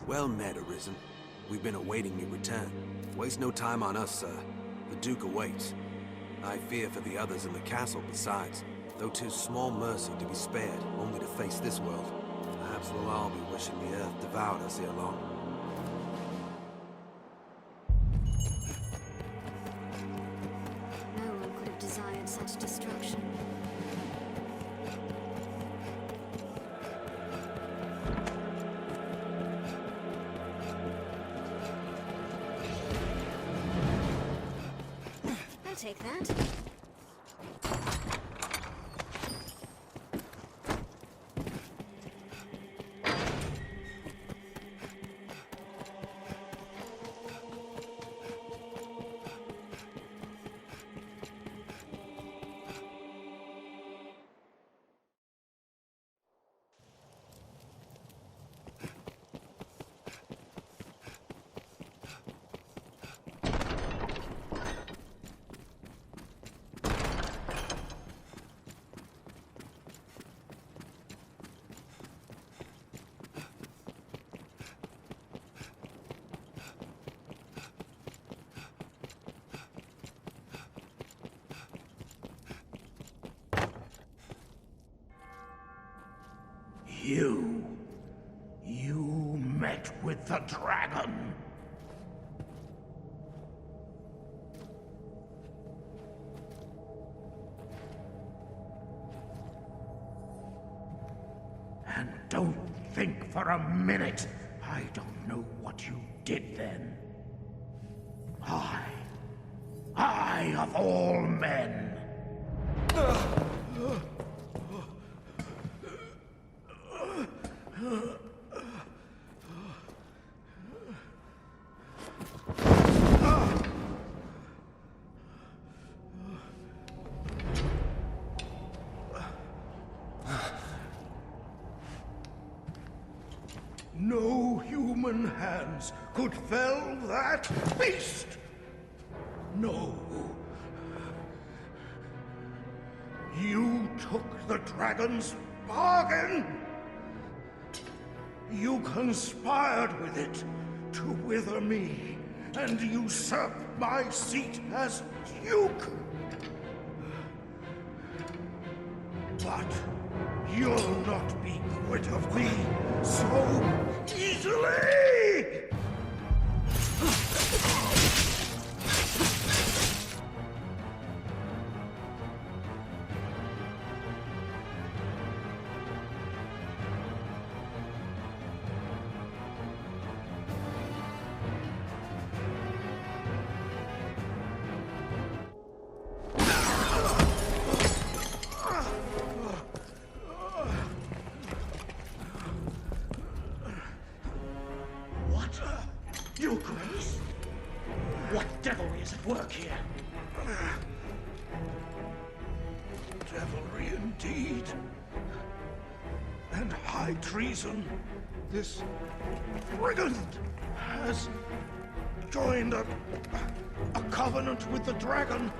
Well met, Arisen. We've been awaiting your return. Waste no time on us, sir. The Duke awaits. I fear for the others in the castle besides, though 'tis small mercy to be spared, only to face this world. Perhaps we'll all be wishing the earth devoured us ere long. No one could have desired such destruction. I'll take that. You met with the dragon. And don't think for a minute I don't know what you did then. I of all men. No human hands could fell that beast! No. You took the dragon's bargain! You conspired with it to wither me and usurp my seat as Duke! But you'll not be quit of me so easily! Your Grace? What devilry is at work here? Devilry indeed. And high treason. This brigand has joined a covenant with the dragon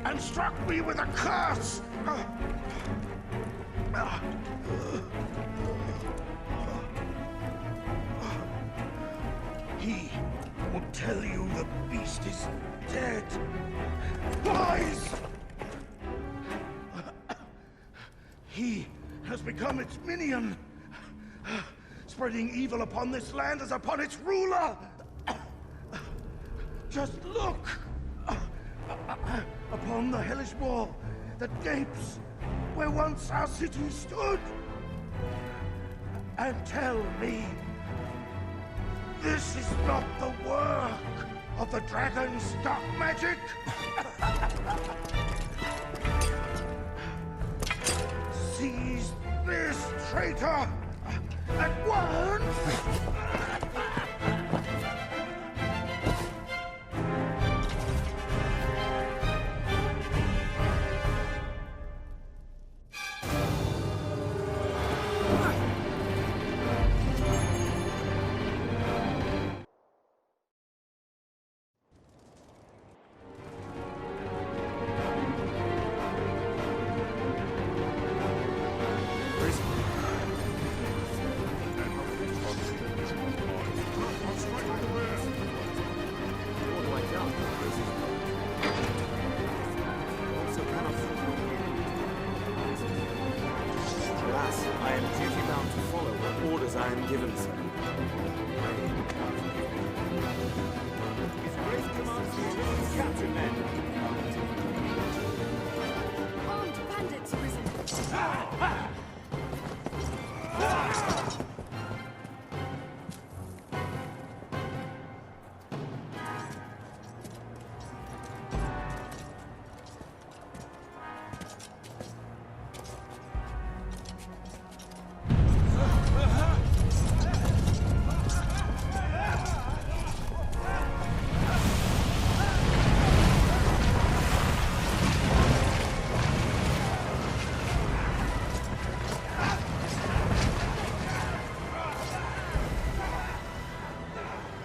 and struck me with a curse. He will tell you the beast is dead. Lies! He has become its minion, spreading evil upon this land as upon its ruler. Just look upon the hellish wall that gapes where once our city stood, and tell me this is not the work of the dragon's dark magic? Seize this traitor at once! I am duty-bound to follow what orders I am given, sir. His Grace commands me to capture men. Armed bandits, Arisen.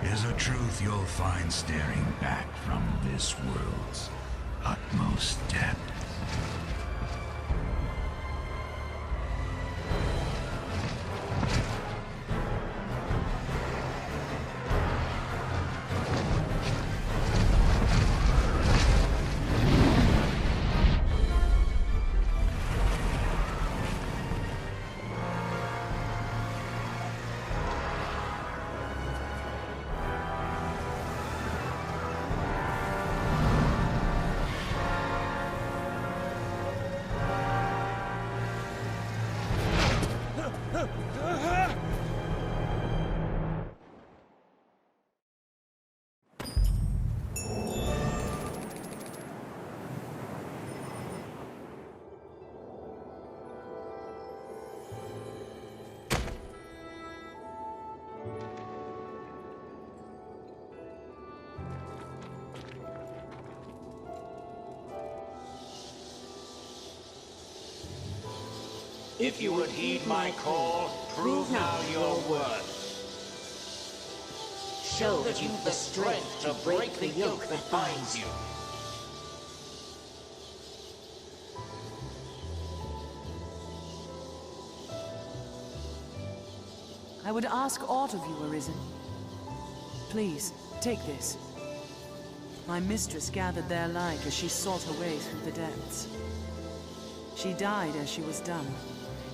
Is a truth you'll find staring back from this world's utmost depth. If you would heed my call, prove now your worth. Show that you've the strength to break the yoke that binds you. I would ask aught of you, Arisen. Please, take this. My mistress gathered their like as she sought her way through the depths. She died as she was done.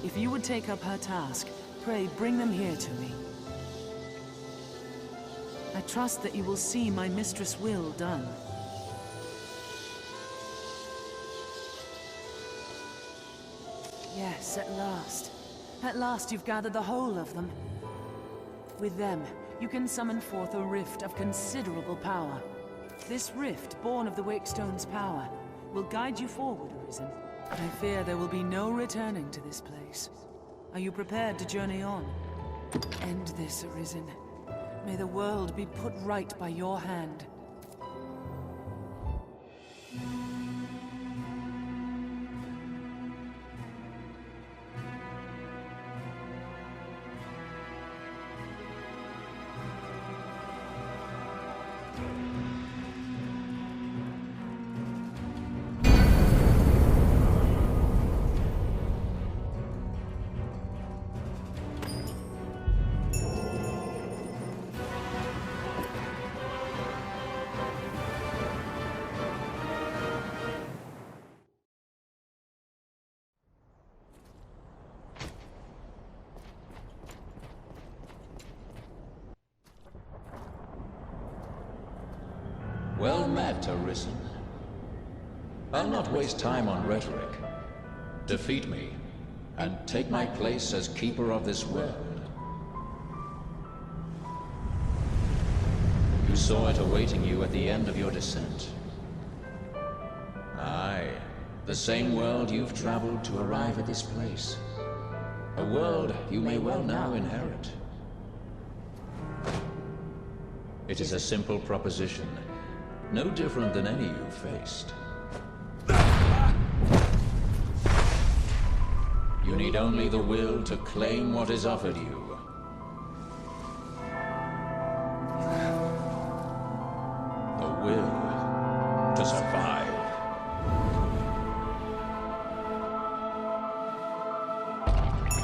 If you would take up her task, pray bring them here to me. I trust that you will see my mistress' will done. Yes, at last. At last you've gathered the whole of them. With them, you can summon forth a rift of considerable power. This rift, born of the Wakestone's power, will guide you forward, Arisen. I fear there will be no returning to this place. Are you prepared to journey on? End this, Arisen. May the world be put right by your hand. Well met, Arisen. I'll not waste time on rhetoric. Defeat me, and take my place as keeper of this world. You saw it awaiting you at the end of your descent. Aye, the same world you've traveled to arrive at this place. A world you may well now inherit. It is a simple proposition. No different than any you've faced. You need only the will to claim what is offered you. The will to survive.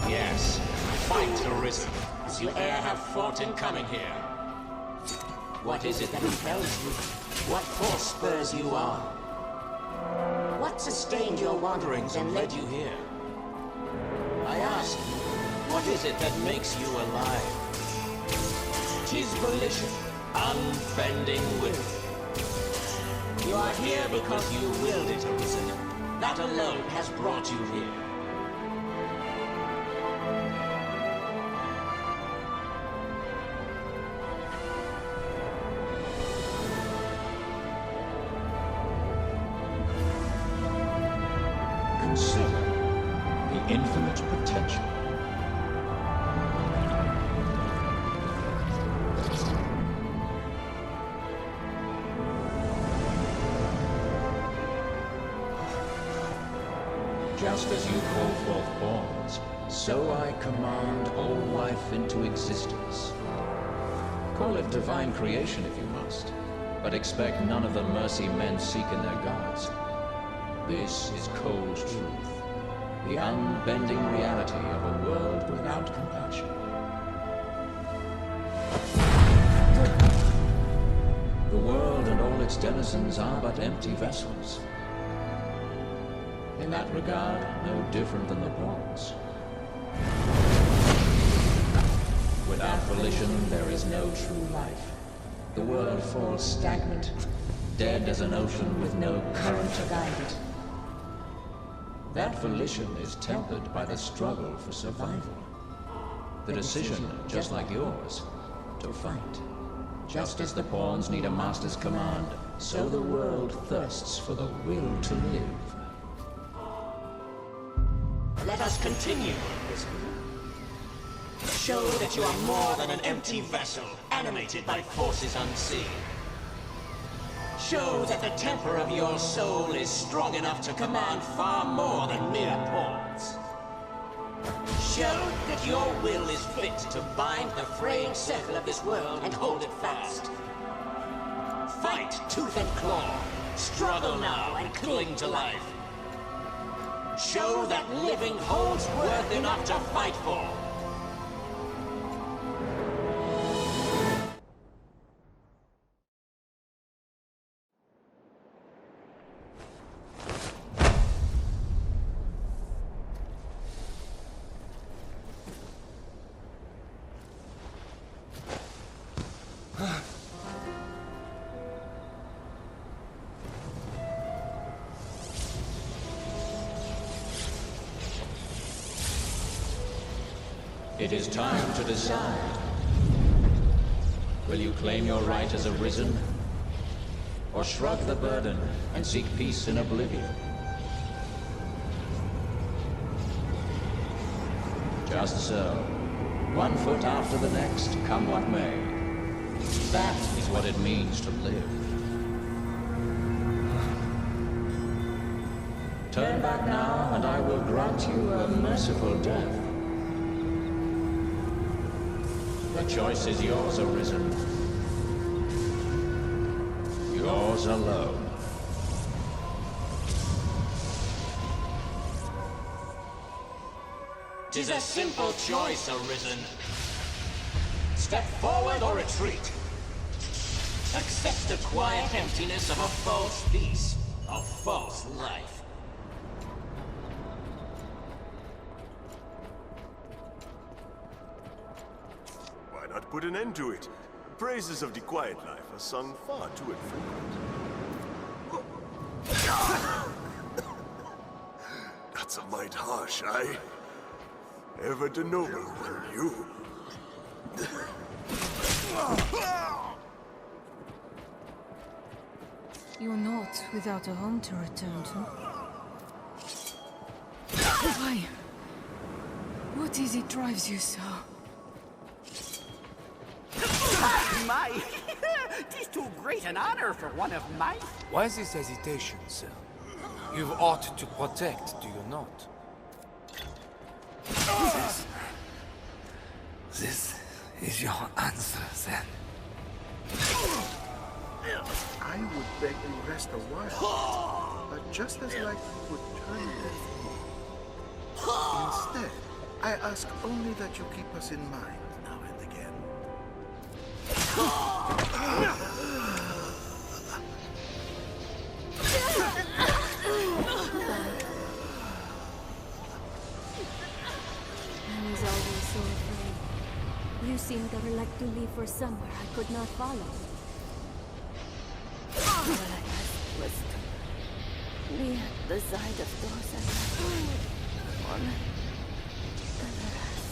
Yes, fight, Arisen, as you e'er have fought in coming here. What is it that impels you? What force spurs you on? What sustained your wanderings and led you here? I ask you, is it that makes you alive? 'Tis volition, unbending will. You are here because you willed it, Arisen. That alone has brought you here. Consider the infinite potential. Just as you call forth pawns, so I command all life into existence. Call it divine creation if you must, but expect none of the mercy men seek in their gods. This is cold truth, the unbending reality of a world without compassion. The world and all its denizens are but empty vessels. In that regard, no different than the pawns. Without volition, there is no true life. The world falls stagnant, dead as an ocean with no current to guide it. That volition is tempered by the struggle for survival. The decision, just like yours, to fight. Just as the pawns need a master's command, so the world thirsts for the will to live. Let us continue, Arisen. Show that you are more than an empty vessel, animated by forces unseen. Show that the temper of your soul is strong enough to command far more than mere pawns. Show that your will is fit to bind the fraying circle of this world and hold it fast. Fight tooth and claw, struggle now and cling to life. Show that living holds worth enough to fight for. It is time to decide. Will you claim your right as Arisen? Or shrug the burden and seek peace in oblivion? Just so. One foot after the next, come what may. That is what it means to live. Turn back now, and I will grant you a merciful death. The choice is yours, Arisen. Yours alone. Tis a simple choice, Arisen. Step forward or retreat. Accept the quiet emptiness of a false peace, a false life. Put an end to it. Praises of the quiet life are sung far too infrequent. That's a mite harsh, aye? Ever the noble than you. You're not without a home to return to. Why? What is it drives you so? My, 'tis too great an honor for one of mine. Why this hesitation, sir? You've ought to protect, do you not? This is your answer, then. I would beg you rest a while, but just as like you would turn left. Instead, I ask only that you keep us in mind now and again. As always so afraid. You seemed to like to leave for somewhere I could not follow. What I asked was to be at the side of those I love more than the rest.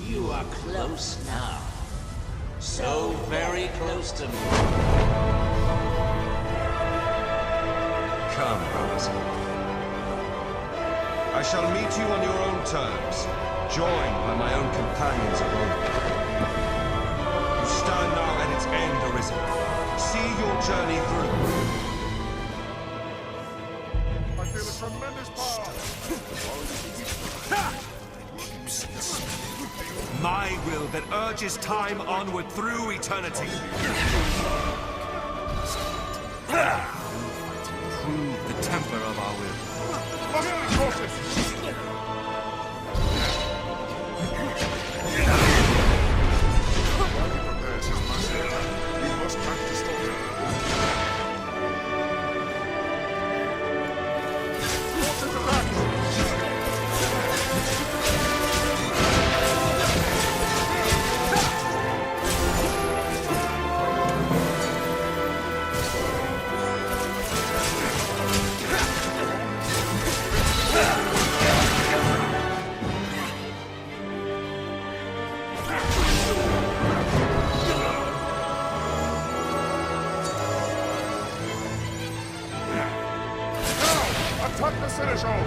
You are close now. So very close to me. Come, Arisen. I shall meet you on your own terms, joined by my own companions of old. You stand now at its end, Arisen. See your journey through. I feel a tremendous power. My will that urges time onward through eternity. Prove the temper of our will. Must be cautious. While he prepares his master, we must practice talking. Forces attack! Attack the Seneschal!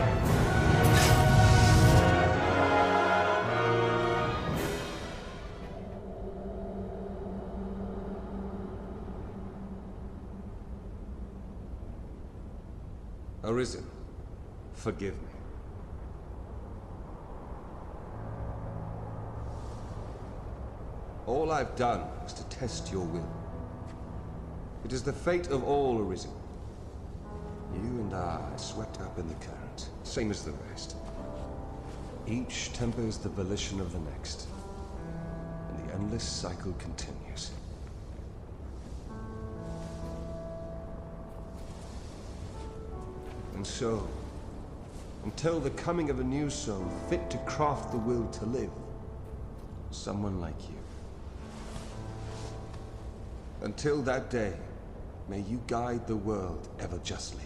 Arisen, forgive me. All I've done was to test your will. It is the fate of all Arisen. You and I are swept up in the current, same as the rest. Each tempers the volition of the next, and the endless cycle continues. And so, until the coming of a new soul fit to craft the will to live, someone like you. Until that day, may you guide the world ever justly.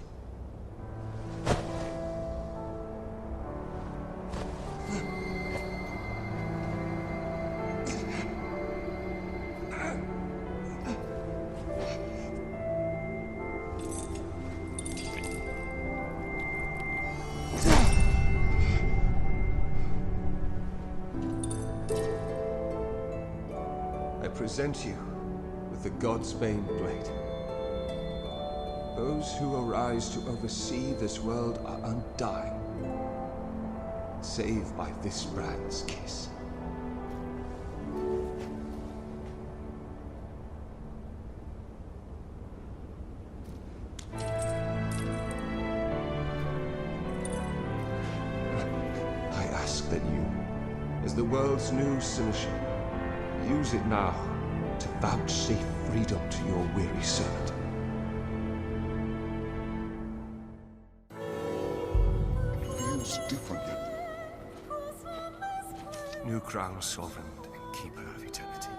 I present you with the Godsbane blade. Those who arise to oversee this world are undying, save by this brand's kiss. I ask that you, as the world's new seneschal, use it now to vouchsafe freedom to your weary servant. Feels different. New crown, sovereign, and keeper of eternity.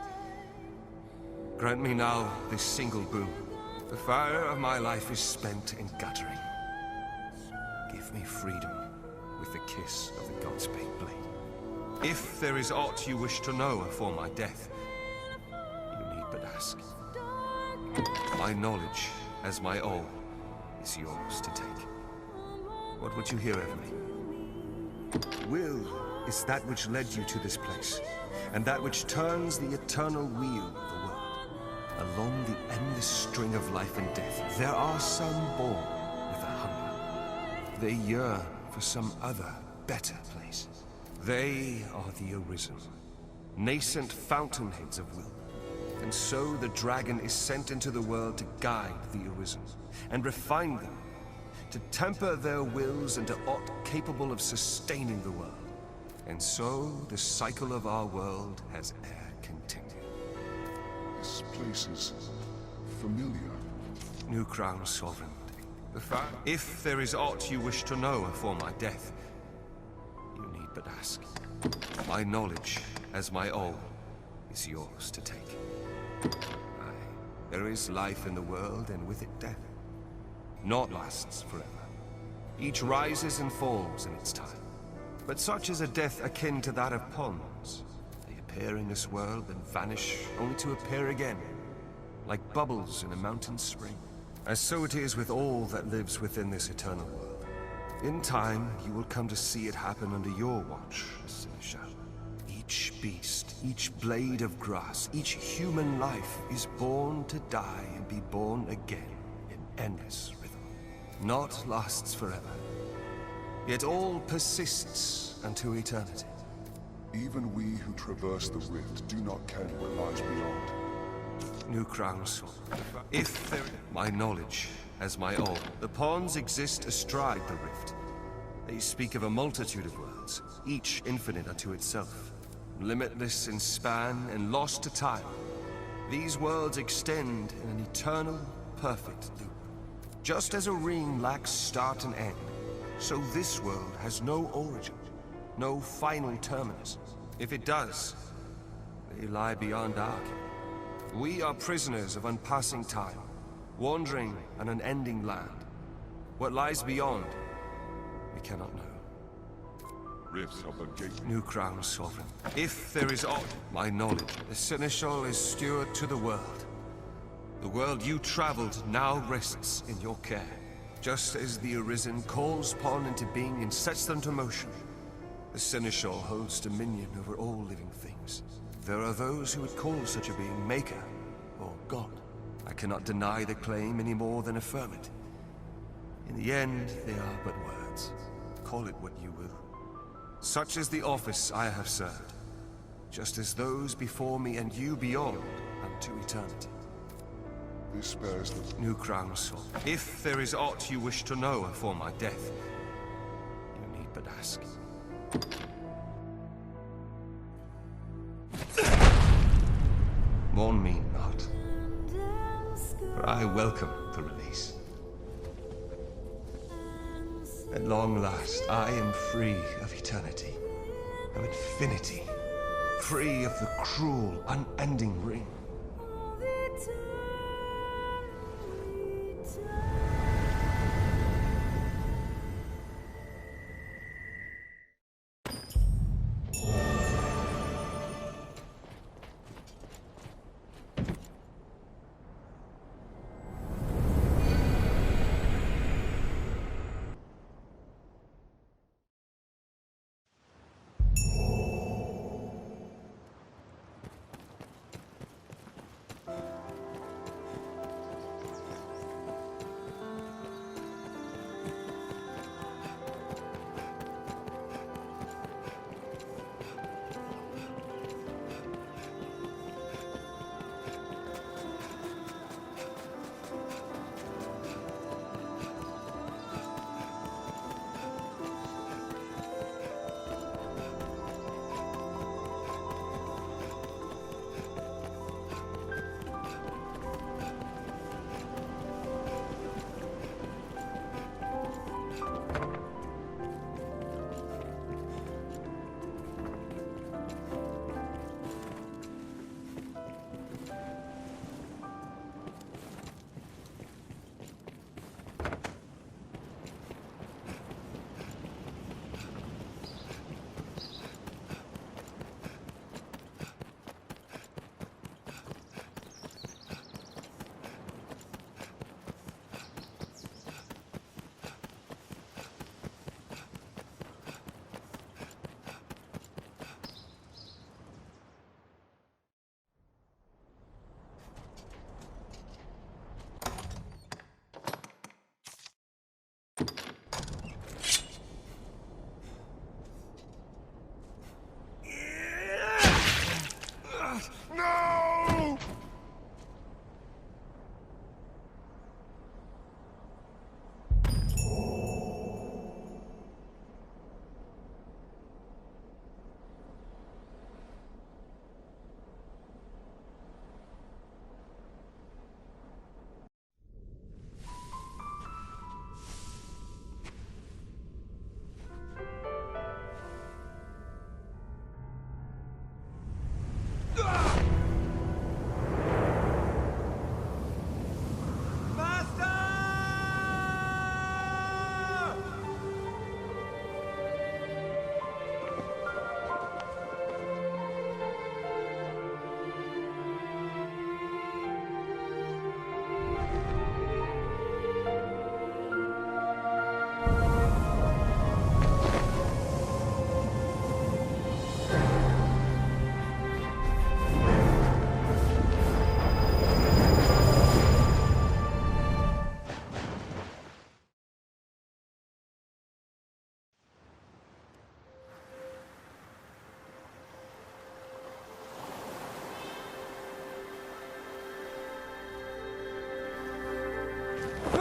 Grant me now this single boon. The fire of my life is spent in guttering. Give me freedom with the kiss of the Godsbane blade. If there is aught you wish to know afore my death, you need but ask. My knowledge, as my all, is yours to take. What would you hear of me? Will is that which led you to this place, and that which turns the eternal wheel of the world. Along the endless string of life and death, there are some born with a hunger. They yearn for some other, better place. They are the Arisen, nascent fountainheads of will. And so the dragon is sent into the world to guide the Arisen, and refine them to temper their wills into aught capable of sustaining the world. And so the cycle of our world has e'er continued. This place is familiar. New Crown Sovereign. If there is aught you wish to know afore my death, you need but ask. My knowledge, as my all, is yours to take. Aye, there is life in the world, and with it death. Naught lasts forever. Each rises and falls in its time. But such is a death akin to that of ponds. They appear in this world and vanish, only to appear again, like bubbles in a mountain spring. As so it is with all that lives within this eternal world. In time, you will come to see it happen under your watch, Seneschal. Each beast, each blade of grass, each human life is born to die and be born again in endless rhythm. Naught lasts forever, yet all persists unto eternity. Even we who traverse the rift do not ken what lies beyond. New Crown Sword. If there... My knowledge, as my all, the pawns exist astride the rift. They speak of a multitude of worlds, each infinite unto itself. Limitless in span and lost to time. These worlds extend in an eternal, perfect loop. Just as a ring lacks start and end, so this world has no origin, no final terminus. If it does, they lie beyond our ken. We are prisoners of unpassing time, wandering an unending land. What lies beyond, we cannot know. Rifts are but gate. New Crown Sovereign. If there is aught, my knowledge, the Seneschal is steward to the world. The world you traveled now rests in your care. Just as the Arisen calls pawn into being and sets them to motion, the Seneschal holds dominion over all living things. There are those who would call such a being Maker, or God. I cannot deny the claim any more than affirm it. In the end, they are but words. Call it what you will. Such is the office I have served, just as those before me and you beyond unto eternity. This bears the New Crown Soul. If there is aught you wish to know afore my death, you need but ask. Mourn me not, for I welcome the release. At long last, I am free of eternity, of infinity, free of the cruel, unending ring.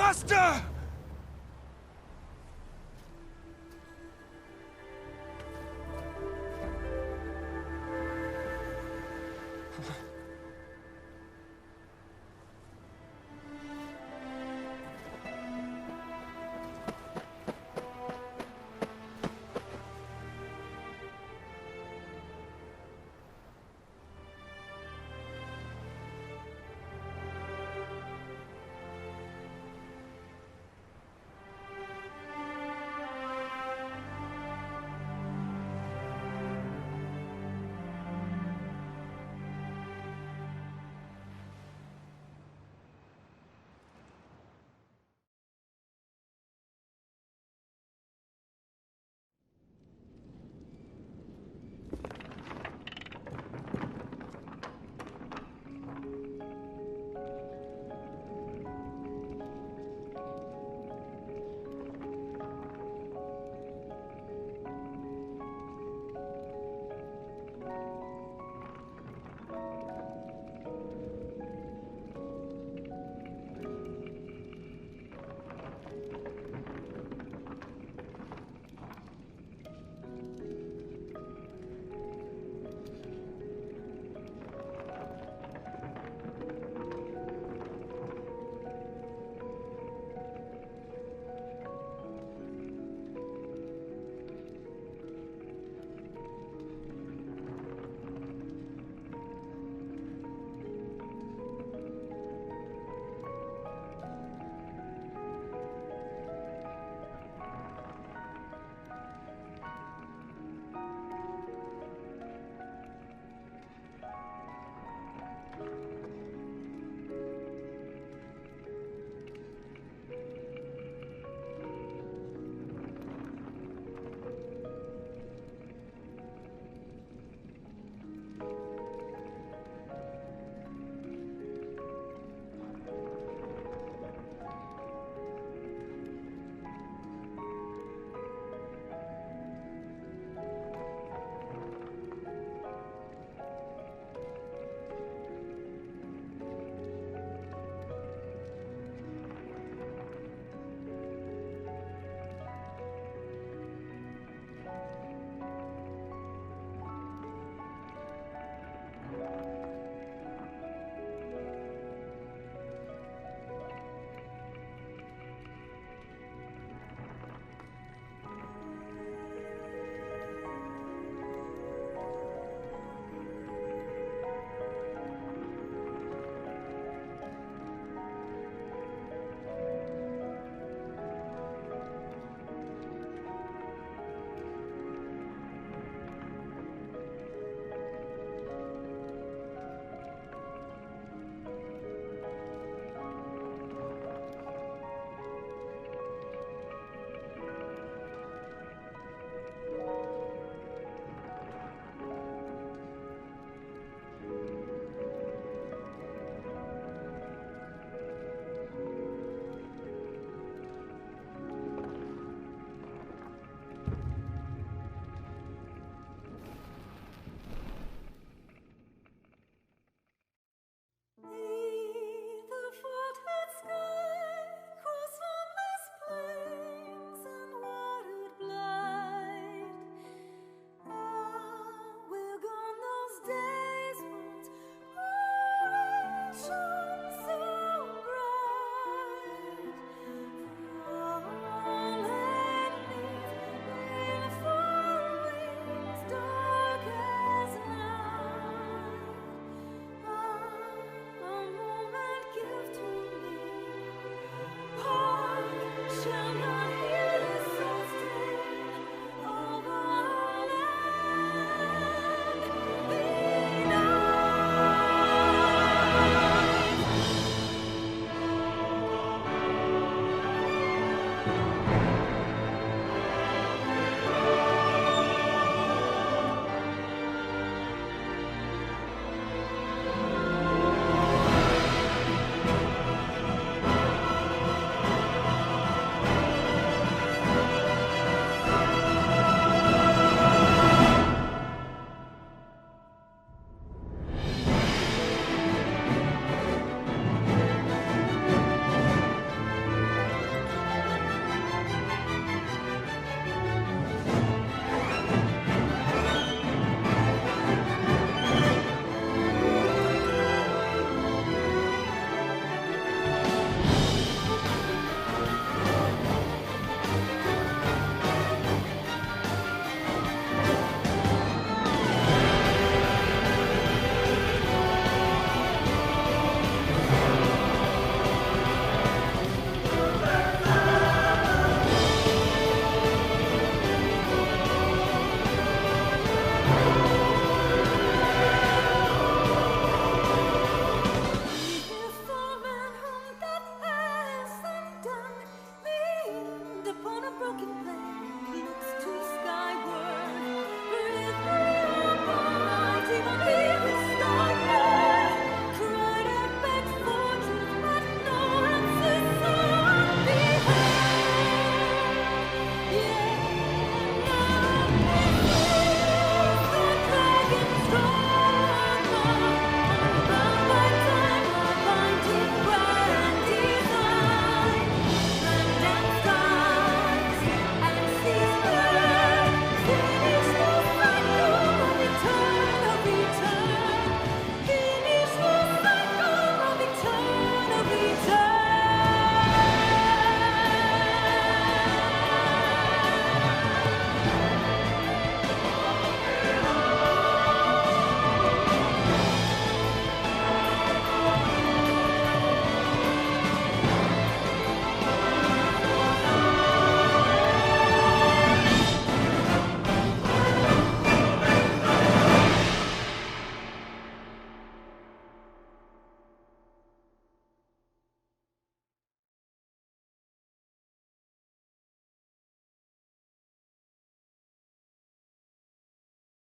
Master!